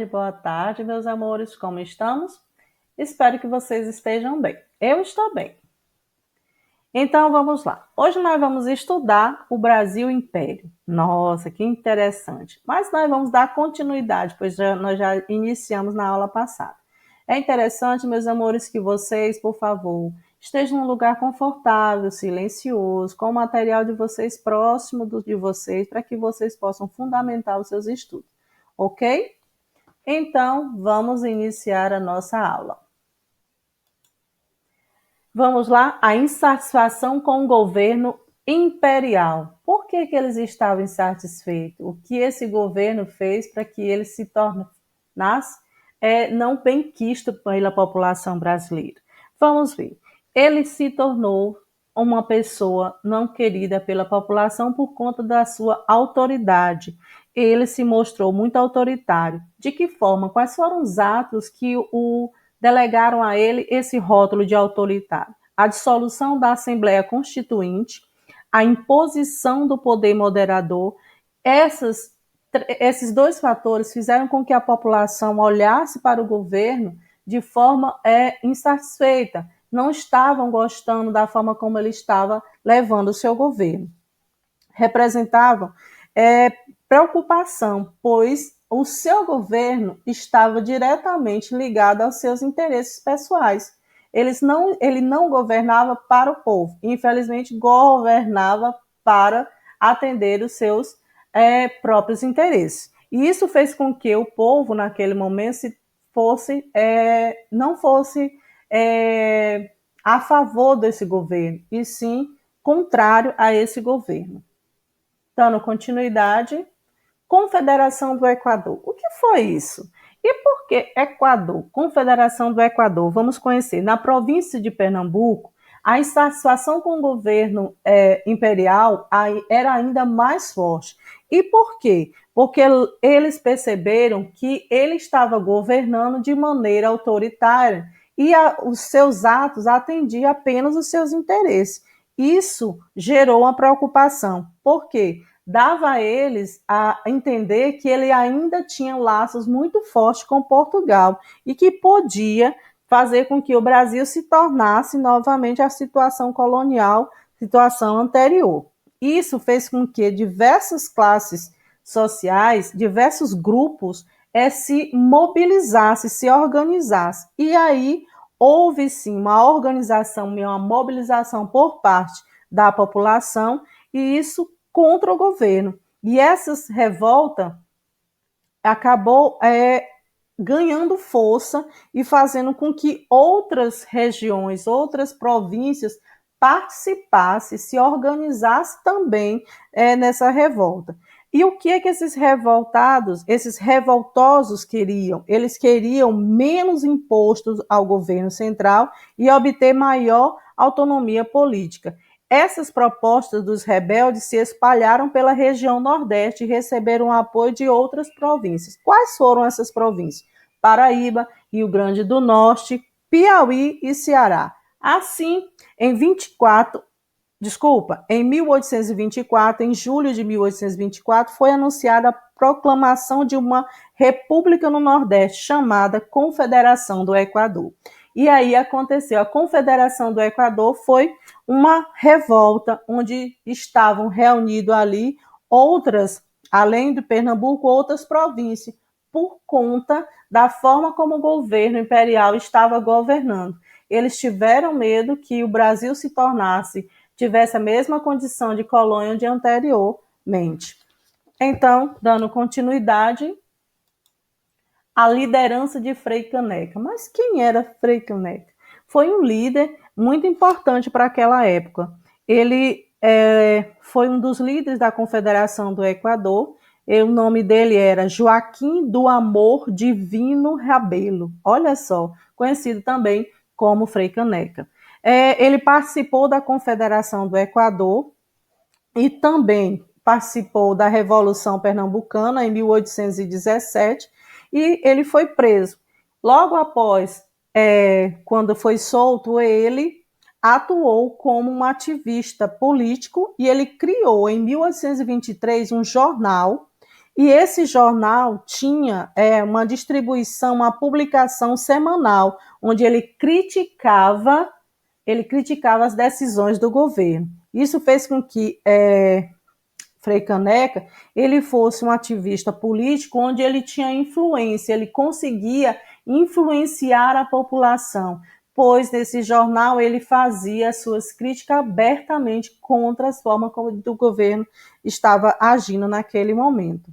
Boa tarde, meus amores, como estamos? Espero que vocês estejam bem. Eu estou bem. Então vamos lá. Hoje nós vamos estudar o Brasil Império. Nossa, que interessante. Mas nós vamos dar continuidade, pois nós já iniciamos na aula passada. É interessante, meus amores, que vocês, por favor, estejam num lugar confortável, silencioso, com o material de vocês próximo de vocês, para que vocês possam fundamentar os seus estudos. Ok? Então, vamos iniciar a nossa aula. Vamos lá, a insatisfação com o governo imperial. Por que eles estavam insatisfeitos? O que esse governo fez para que ele se tornasse não benquisto pela população brasileira? Vamos ver. Ele se tornou uma pessoa não querida pela população por conta da sua autoridade. Ele se mostrou muito autoritário. De que forma? Quais foram os atos que o delegaram a ele esse rótulo de autoritário? A dissolução da Assembleia Constituinte, a imposição do poder moderador, esses dois fatores fizeram com que a população olhasse para o governo de forma insatisfeita, não estavam gostando da forma como ele estava levando o seu governo. Representavam preocupação, pois o seu governo estava diretamente ligado aos seus interesses pessoais. Ele não governava para o povo, infelizmente governava para atender os seus próprios interesses. E isso fez com que o povo, naquele momento, não fosse a favor desse governo, e sim contrário a esse governo. Dando continuidade, Confederação do Equador. O que foi isso? E por que Equador? Confederação do Equador. Vamos conhecer. Na província de Pernambuco, a insatisfação com o governo imperial era ainda mais forte. E por quê? Porque eles perceberam que ele estava governando de maneira autoritária e os seus atos atendiam apenas os seus interesses. Isso gerou uma preocupação. Por quê? Dava a eles a entender que ele ainda tinha laços muito fortes com Portugal e que podia fazer com que o Brasil se tornasse novamente a situação colonial, situação anterior. Isso fez com que diversas classes sociais, diversos grupos se mobilizassem, se organizassem. E aí houve sim uma organização, uma mobilização por parte da população, e isso contra o governo. E essa revolta acabou ganhando força e fazendo com que outras regiões, outras províncias participassem, se organizassem também nessa revolta. E o que esses revoltados, esses revoltosos queriam? Eles queriam menos impostos ao governo central e obter maior autonomia política. Essas propostas dos rebeldes se espalharam pela região Nordeste e receberam apoio de outras províncias. Quais foram essas províncias? Paraíba, Rio Grande do Norte, Piauí e Ceará. Assim, em 1824, em julho de 1824, foi anunciada a proclamação de uma república no Nordeste, chamada Confederação do Equador. E aí aconteceu, a Confederação do Equador foi uma revolta onde estavam reunidos ali outras, além de Pernambuco, outras províncias, por conta da forma como o governo imperial estava governando. Eles tiveram medo que o Brasil tivesse a mesma condição de colônia de anteriormente. Então, dando continuidade, a liderança de Frei Caneca. Mas quem era Frei Caneca? Foi um líder muito importante para aquela época. Ele foi um dos líderes da Confederação do Equador. O nome dele era Joaquim do Amor Divino Rabelo. Olha só, conhecido também como Frei Caneca. Ele participou da Confederação do Equador e também participou da Revolução Pernambucana em 1817, e ele foi preso. Logo após, quando foi solto, ele atuou como um ativista político e ele criou, em 1823, um jornal, E esse jornal tinha uma distribuição, uma publicação semanal, onde ele criticava as decisões do governo. Isso fez com que Frei Caneca ele fosse um ativista político onde ele tinha influência, ele conseguia influenciar a população, pois nesse jornal ele fazia suas críticas abertamente contra as formas como o governo estava agindo naquele momento.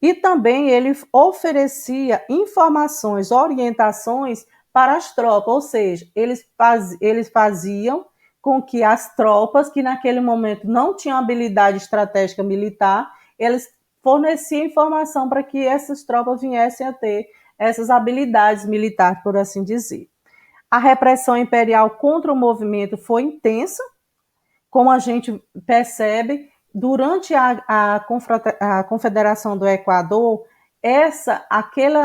E também ele oferecia informações, orientações para as tropas, ou seja, eles faziam com que as tropas, que naquele momento não tinham habilidade estratégica militar, eles forneciam informação para que essas tropas viessem a ter essas habilidades militares, por assim dizer. A repressão imperial contra o movimento foi intensa, como a gente percebe, durante a Confederação do Equador, aquele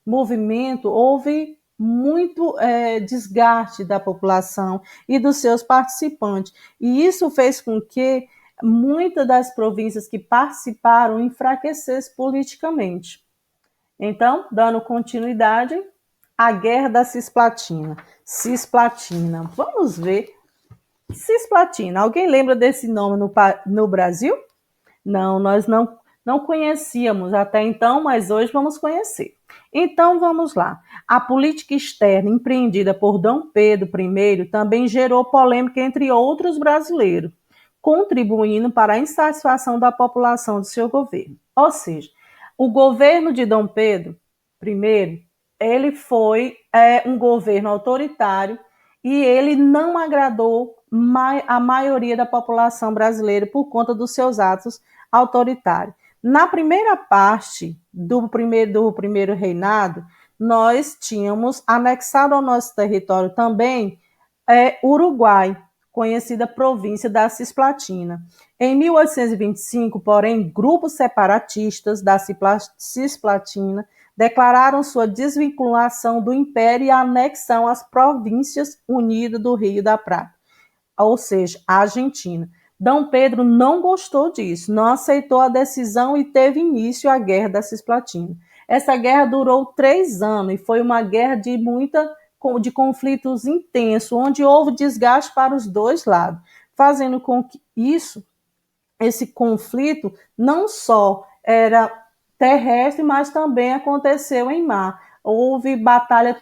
movimento, houve muito desgaste da população e dos seus participantes. E isso fez com que muitas das províncias que participaram enfraquecessem politicamente. Então, dando continuidade, a Guerra da Cisplatina. Cisplatina. Vamos ver. Cisplatina. Alguém lembra desse nome no Brasil? Não, nós não conhecíamos até então, mas hoje vamos conhecer. Então vamos lá. A política externa empreendida por Dom Pedro I também gerou polêmica entre outros brasileiros, contribuindo para a insatisfação da população de seu governo. Ou seja, o governo de Dom Pedro I, ele foi um governo autoritário e ele não agradou a maioria da população brasileira por conta dos seus atos autoritários. Na primeira parte do primeiro reinado, nós tínhamos anexado ao nosso território também Uruguai, conhecida província da Cisplatina. Em 1825, porém, grupos separatistas da Cisplatina declararam sua desvinculação do Império e a anexão às Províncias Unidas do Rio da Prata, ou seja, a Argentina. Dom Pedro não gostou disso, não aceitou a decisão e teve início a Guerra da Cisplatina. Essa guerra durou 3 anos e foi uma guerra de conflitos intensos, onde houve desgaste para os dois lados, fazendo com que esse conflito não só era terrestre, mas também aconteceu em mar. Houve batalha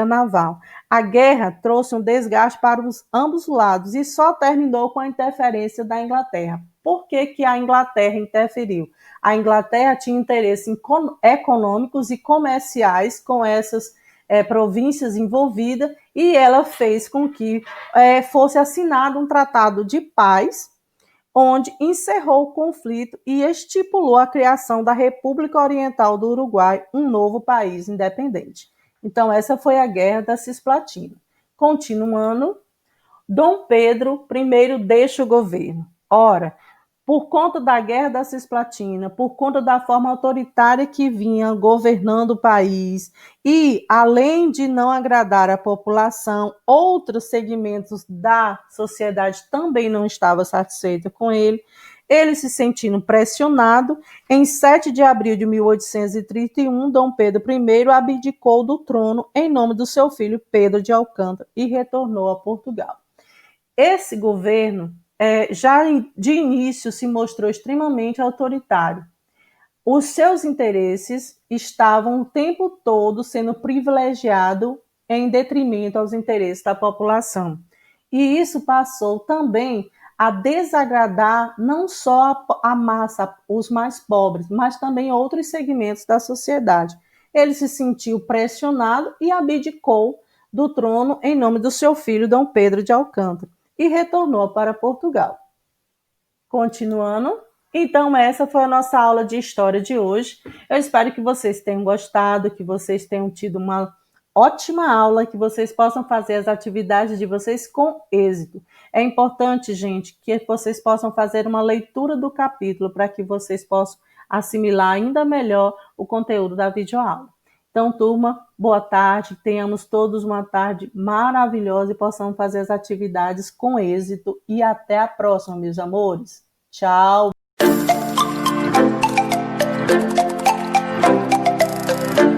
naval. A guerra trouxe um desgaste para ambos lados e só terminou com a interferência da Inglaterra. Por que a Inglaterra interferiu? A Inglaterra tinha interesses econômicos e comerciais com essas províncias envolvidas e ela fez com que fosse assinado um tratado de paz, onde encerrou o conflito e estipulou a criação da República Oriental do Uruguai, um novo país independente. Então, essa foi a Guerra da Cisplatina. Continuando, Dom Pedro I deixa o governo. Ora, por conta da Guerra da Cisplatina, por conta da forma autoritária que vinha governando o país e, além de não agradar a população, outros segmentos da sociedade também não estavam satisfeitos com ele, ele se sentindo pressionado, em 7 de abril de 1831, Dom Pedro I abdicou do trono em nome do seu filho Pedro de Alcântara e retornou a Portugal. Esse governo já de início se mostrou extremamente autoritário. Os seus interesses estavam o tempo todo sendo privilegiados em detrimento aos interesses da população. E isso passou também a desagradar não só a massa, os mais pobres, mas também outros segmentos da sociedade. Ele se sentiu pressionado e abdicou do trono em nome do seu filho Dom Pedro de Alcântara e retornou para Portugal. Continuando, então essa foi a nossa aula de história de hoje. Eu espero que vocês tenham gostado, que vocês tenham tido uma ótima aula, que vocês possam fazer as atividades de vocês com êxito. É importante, gente, que vocês possam fazer uma leitura do capítulo para que vocês possam assimilar ainda melhor o conteúdo da videoaula. Então, turma, boa tarde, tenhamos todos uma tarde maravilhosa e possamos fazer as atividades com êxito e até a próxima, meus amores. Tchau!